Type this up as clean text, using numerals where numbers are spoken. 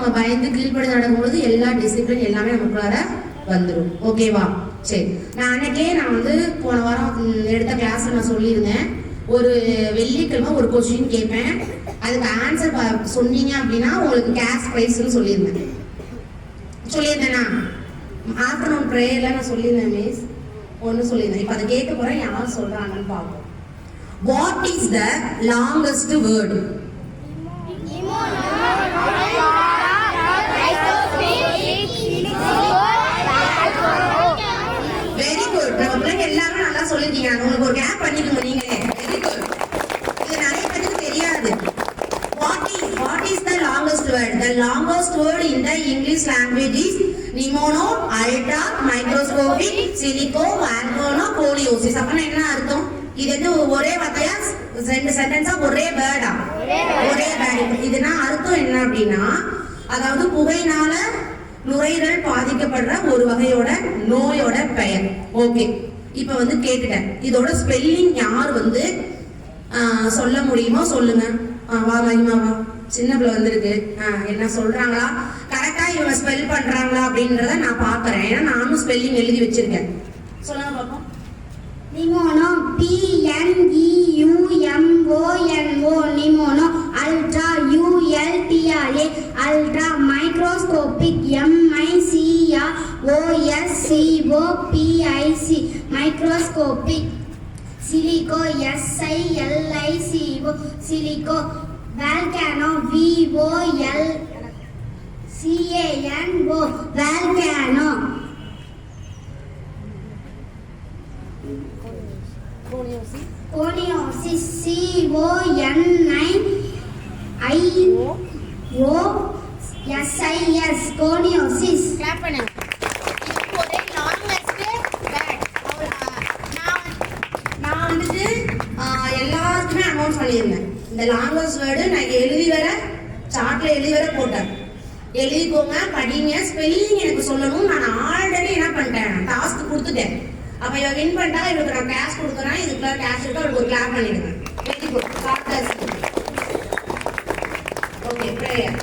நம்ம பயந்து கீழ்படி நடக்கும்பொழுது எல்லா டிசிப்ளின் எல்லாமே நமக்குள்ளார வந்துடும். ஓகேவா? சரி, நான் அன்னைக்கே வந்து போன வாரம் எடுத்த கிளாஸ்ல நான் சொல்லியிருந்தேன், ஒரு வெள்ளிக்கிழமை ஒரு கொஸ்டின் கேட்பேன், அதுக்கு ஆன்சர் சொன்னீங்க அப்படின்னா உங்களுக்கு கேஷ் ப்ரைஸ்ன்னு சொல்லியிருந்தேனா? ஆஃப்டர்நூன் ப்ரேயர்ல நான் சொல்லியிருந்தேன் மிஸ், ஒன்று சொல்லியிருந்தேன். இப்போ அதை கேட்க போறேன், யார் சொல்றாங்கன்னு பார்ப்போம். What is the longest word? Very good. நம்ம பிள்ளைங்க எல்லாரும் நல்லா சொல்லிருக்கீங்க. உங்களுக்கு ஒரு கேப் பண்ணிக்கணும் நீங்களே. Very good. இது நிறைய பேருக்கு தெரியாது. What is the longest word? The longest word in the English language is pneumono, ultra, microscopic, silico, volcano, scoliosis. அப்பனா என்ன அர்த்தம்? இது வந்து ஒரே வார்த்தையா ரெண்டு சென்டென்ஸா ஒரே வேர்டா? ஒரே வேர்ட். இதுனா அர்த்தம் என்ன அப்படின்னா, அதாவது புகையினால நுரையீரல் பாதிக்கப்படுற ஒரு வகையோட நோயோட பெயர். ஓகே, இப்போ வந்து கேட்டுட்டேன். இதோட ஸ்பெல்லிங் யார் வந்து சொல்ல முடியுமோ சொல்லுங்க. வா மகிமா வா, சின்ன பிள்ளை வந்திருக்கு. என்ன சொல்றாங்களா, கரெக்டா இவங்க ஸ்பெல் பண்றாங்களா அப்படின்றத நான் பாக்குறேன். ஏன்னா நானும் ஸ்பெல்லிங் எழுதி வச்சிருக்கேன். சொல்லுங்க பாப்போம். நிமோனோ, PNEUMONO, நிமோனோ. Ultra, ULTRA, ultra. Microscopic, MICROSCOPIC, microscopic. சிலிகோ, SILICO, சிலிகோ. வால்கானோ, VOLCANO, வால்கானோ. Scoliosis, CONIOSIS, scoliosis. Clap பண்ணுங்க. இது ஒரே லாங்கஸ்ட் வேர்ட். நான் வந்துட்டு எல்லாருக்குமே அனௌன்ஸ் பண்ணியிருந்தேன். இந்த லாங்கஸ்ட் வேர்டு நான் எழுதி வர சார்ட்ல எழுதி வர போட்டேன். எழுதிக்கோங்க, படிங்க, ஸ்பெல்லிங் எனக்கு சொல்லணும். நான் ஆல்ரெடி என்ன பண்ணிட்டேன், டாஸ்க் கொடுத்துட்டேன். அப்ப இவ வின் பண்ணிட்டா இவருக்கு நான் கேஷ் கொடுக்குறேன். இதுக்குள்ள கேஷ் இருக்கு, அவருக்கு ஒரு கிளாப் பண்ணிடுங்க. Very good. Okay, prayer.